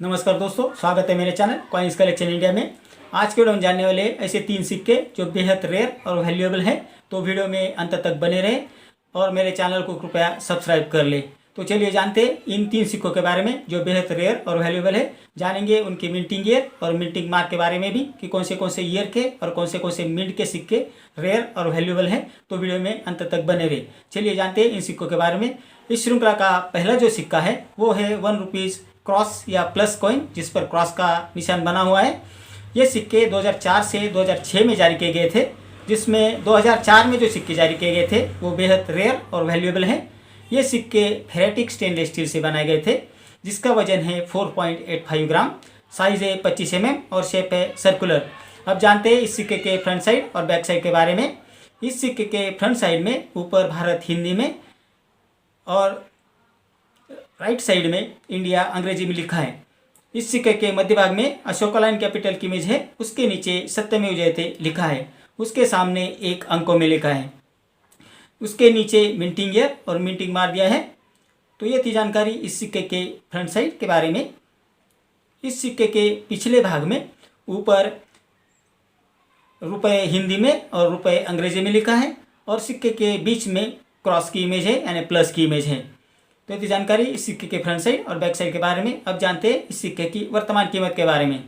नमस्कार दोस्तों, स्वागत है मेरे चैनल कॉइन्स कलेक्शन इंडिया में। आज के वीडियो में जानने वाले ऐसे 3 सिक्के जो बेहद रेयर और वैल्यूएबल है। तो वीडियो में अंत तक बने रहे और मेरे चैनल को कृपया सब्सक्राइब कर ले। तो चलिए जानते हैं इन 3 सिक्कों के बारे में जो बेहद रेयर और वैल्यूएबल है। जानेंगे उनकी मिंटिंग ईयर और मिंटिंग मार्क के बारे में भी कि कौन से ईयर के और कौन से मिंट के सिक्के रेयर और वैल्यूएबल हैं। तो वीडियो में अंत तक बने रहे। चलिए जानते हैं इन सिक्कों के बारे में। इस श्रृंखला का पहला जो सिक्का है वो है 1 रुपीज़ क्रॉस या प्लस कॉइन, जिस पर क्रॉस का निशान बना हुआ है। ये सिक्के 2004 से 2006 में जारी किए गए थे, जिसमें 2004 में जो सिक्के जारी किए गए थे वो बेहद रेयर और वैल्यूएबल हैं। ये सिक्के फेरेटिक स्टेनलेस स्टील से बनाए गए थे, जिसका वजन है 4.85 ग्राम, साइज है 25 और शेप है सर्कुलर। अब जानते हैं इस सिक्के के फ्रंट साइड और बैक साइड के बारे में। इस सिक्के के फ्रंट साइड में ऊपर भारत हिंदी में और राइट साइड में इंडिया अंग्रेजी में लिखा है। इस सिक्के के मध्य भाग में अशोका लाइन कैपिटल की इमेज है, उसके नीचे सत्यमेव जयते लिखा है, उसके सामने एक अंकों में लिखा है, उसके नीचे मिंटिंग ईयर और मिंटिंग मार दिया है। तो ये थी जानकारी इस सिक्के के फ्रंट साइड के बारे में। इस सिक्के के पिछले भाग में ऊपर रुपए हिंदी में और रुपए अंग्रेजी में लिखा है और सिक्के के बीच में क्रॉस की इमेज है, यानी प्लस की इमेज है। तो ये जानकारी इस सिक्के के फ्रंट साइड और बैक साइड के बारे में। अब जानते हैं इस सिक्के की वर्तमान कीमत के बारे में।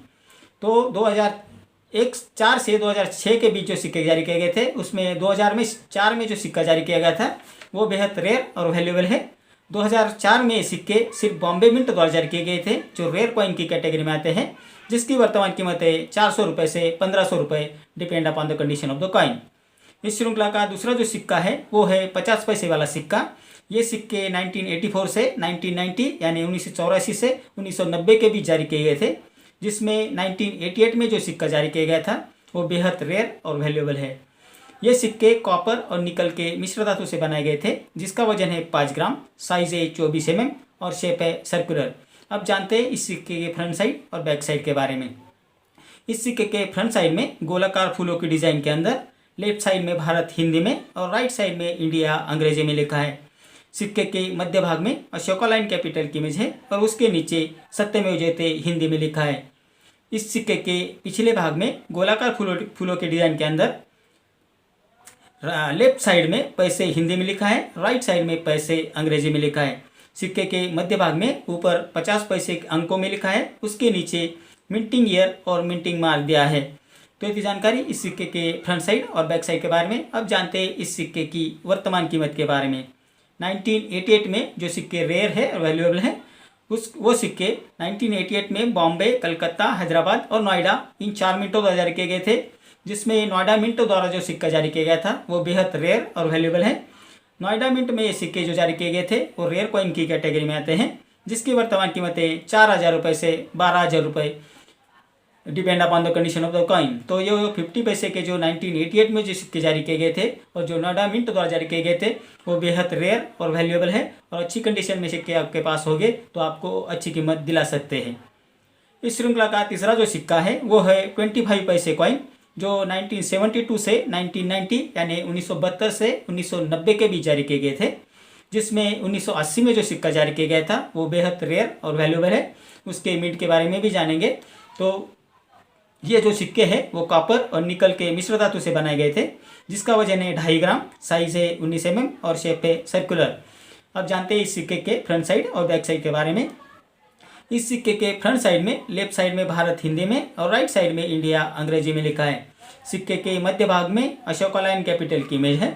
तो 2004 से 2006 के बीच जो सिक्के जारी किए गए थे, उसमें 2004 में जो सिक्का जारी किया गया था वो बेहद रेयर और वैल्यूएबल है। 2004 में ये सिक्के सिर्फ बॉम्बे मिंट द्वारा जारी किए गए थे, जो रेयर कॉइन की कैटेगरी में आते हैं, जिसकी वर्तमान कीमत है 400 रुपये से 1500 रुपये, depend upon the condition of the coin. इस श्रृंखला का दूसरा जो सिक्का है वो है 50 पैसे वाला सिक्का। ये सिक्के 1984 से 1990 यानी 1984 से 1990 के बीच जारी किए गए थे, जिसमें 1988 में जो सिक्का जारी किया गया था वो बेहद रेयर और वैल्यूएबल है। ये सिक्के कॉपर और निकल के मिश्र धातु से बनाए गए थे, जिसका वजन है 5 ग्राम, साइज है 24 और शेप है सर्कुलर। अब जानते हैं इस सिक्के के फ्रंट साइड और बैक साइड के बारे में। इस सिक्के के फ्रंट साइड में गोलाकार फूलों की डिजाइन के अंदर लेफ्ट साइड में भारत हिंदी में और राइट साइड में इंडिया अंग्रेजी में लिखा है। सिक्के के मध्य भाग में अशोका लाइन कैपिटल की इमेज है और उसके नीचे सत्यमेव जयते हिंदी में लिखा है। इस सिक्के के पिछले भाग में गोलाकार फूलों के डिजाइन के अंदर लेफ्ट साइड में पैसे हिंदी में लिखा है, राइट साइड में पैसे अंग्रेजी में लिखा है। सिक्के के मध्य भाग में ऊपर 50 पैसे अंकों में लिखा है, उसके नीचे मिंटिंग ईयर और मिंटिंग मार्क दिया है। तो ये जानकारी इस सिक्के के फ्रंट साइड और बैक साइड के बारे में। अब जानते हैं इस सिक्के की वर्तमान कीमत के बारे में। 1988 में जो सिक्के रेयर है और वैल्यूएबल है, वो सिक्के 1988 में बॉम्बे, कलकत्ता, हैदराबाद और नोएडा इन 4 मिंटों द्वारा जारी किए गए थे, जिसमें नोएडा मिंट द्वारा जो सिक्का जारी किया गया था वो बेहद रेयर और वैल्यूएबल है। नोएडा मिंट में ये सिक्के जो जारी किए गए थे वो रेयर कॉइन की कैटेगरी में आते हैं, जिसकी वर्तमान कीमत है 4000 रुपये से 12000 रुपये, depend upon the condition of the coin. तो ये 50 पैसे के जो 1988 में जो सिक्के जारी किए गए थे और जो नोएडा मिंट द्वारा जारी किए गए थे वो बेहद रेयर और वैल्यूएबल है, और अच्छी कंडीशन में सिक्के आपके पास होंगे तो आपको अच्छी कीमत दिला सकते हैं। इस श्रृंखला का तीसरा जो सिक्का है वो है 25 पैसे कॉइन, जो 1972 से 1990 यानी 1972 से 1990 के बीच जारी किए गए थे, जिसमें 1980 में जो सिक्का जारी किया गया था वो बेहद रेयर और वैल्यूएबल है। उसके मिंट के बारे में भी जानेंगे। तो ये जो सिक्के हैं वो कॉपर और निकल के मिश्र धातु से बनाए गए थे, जिसका वजन है 2.5 ग्राम, साइज है 19 और शेप है सर्कुलर। अब जानते हैं इस सिक्के के फ्रंट साइड और बैक साइड के बारे में। इस सिक्के के फ्रंट साइड में लेफ्ट साइड में भारत हिंदी में और राइट साइड में इंडिया अंग्रेजी में लिखा है। सिक्के के मध्य भाग में अशोका लाइन कैपिटल की इमेज है।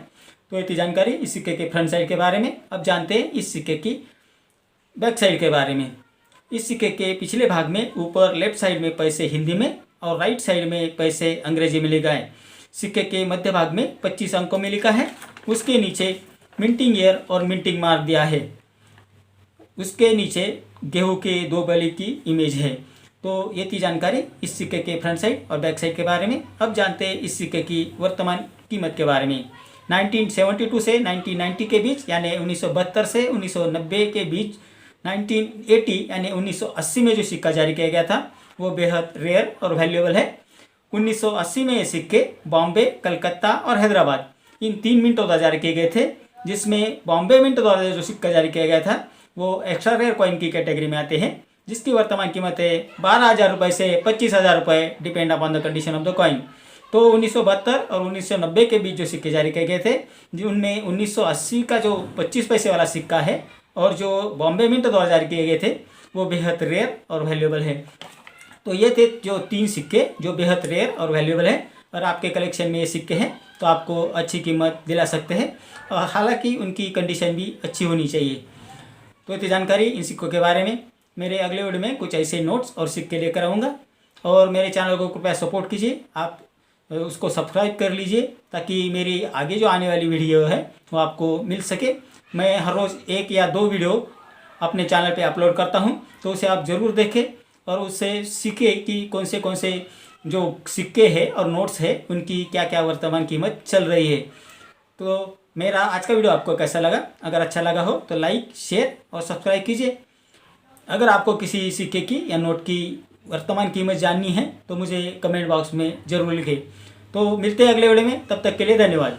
तो ये जानकारी इस सिक्के के फ्रंट साइड के बारे में। अब जानते हैं इस सिक्के की बैक साइड के बारे में। इस सिक्के के पिछले भाग में ऊपर लेफ्ट साइड में पैसे हिंदी में और राइट साइड में पैसे अंग्रेजी में लिखा है। सिक्के के मध्य भाग में 25 अंकों में लिखा है, उसके नीचे मिंटिंग ईयर और मिंटिंग मार्क दिया है, उसके नीचे गेहूं के 2 बलि की इमेज है। तो ये थी जानकारी इस सिक्के के फ्रंट साइड और बैक साइड के बारे में। अब जानते हैं इस सिक्के की वर्तमान कीमत के बारे में। 1972 से 1990 के बीच यानी 1972 से 1990 के बीच 1980 यानी 1980 में जो सिक्का जारी किया गया था वो बेहद रेयर और वैल्यूएबल है। 1980 में ये सिक्के बॉम्बे, कलकत्ता और हैदराबाद इन 3 मिंटों द्वारा जारी किए गए थे, जिसमें बॉम्बे मिंट द्वारा जो सिक्का जारी किया गया था वो एक्स्ट्रा रेयर कॉइन की कैटेगरी में आते हैं, जिसकी वर्तमान कीमत है 12,000 रुपये से 25,000 रुपये, depend upon the condition of the coin. तो 1972 और 1990 के बीच जो सिक्के जारी किए गए थे, जिनमें 1980 का जो 25 पैसे वाला सिक्का है और जो बॉम्बे मिंट द्वारा जारी किए गए थे, वो बेहद रेयर और वैल्यूएबल है। तो ये थे जो 3 सिक्के जो बेहद रेयर और वैल्यूएबल है, और आपके कलेक्शन में ये सिक्के हैं तो आपको अच्छी कीमत दिला सकते हैं, और हालांकि उनकी कंडीशन भी अच्छी होनी चाहिए। तो इतनी जानकारी इन सिक्कों के बारे में। मेरे अगले वीडियो में कुछ ऐसे नोट्स और सिक्के लेकर आऊँगा, और मेरे चैनल को कृपया सपोर्ट कीजिए, आप उसको सब्सक्राइब कर लीजिए ताकि मेरी आगे जो आने वाली वीडियो है वो आपको मिल सके। मैं हर रोज़ 1 या 2 वीडियो अपने चैनल पे अपलोड करता हूँ, तो उसे आप ज़रूर देखें और उससे सीखें कि कौन से जो सिक्के हैं और नोट्स है उनकी क्या क्या वर्तमान कीमत चल रही है। तो मेरा आज का वीडियो आपको कैसा लगा? अगर अच्छा लगा हो तो लाइक, शेयर और सब्सक्राइब कीजिए। अगर आपको किसी सिक्के की या नोट की वर्तमान कीमत जाननी है तो मुझे कमेंट बॉक्स में ज़रूर लिखें। तो मिलते हैं अगले वीडियो में, तब तक के लिए धन्यवाद।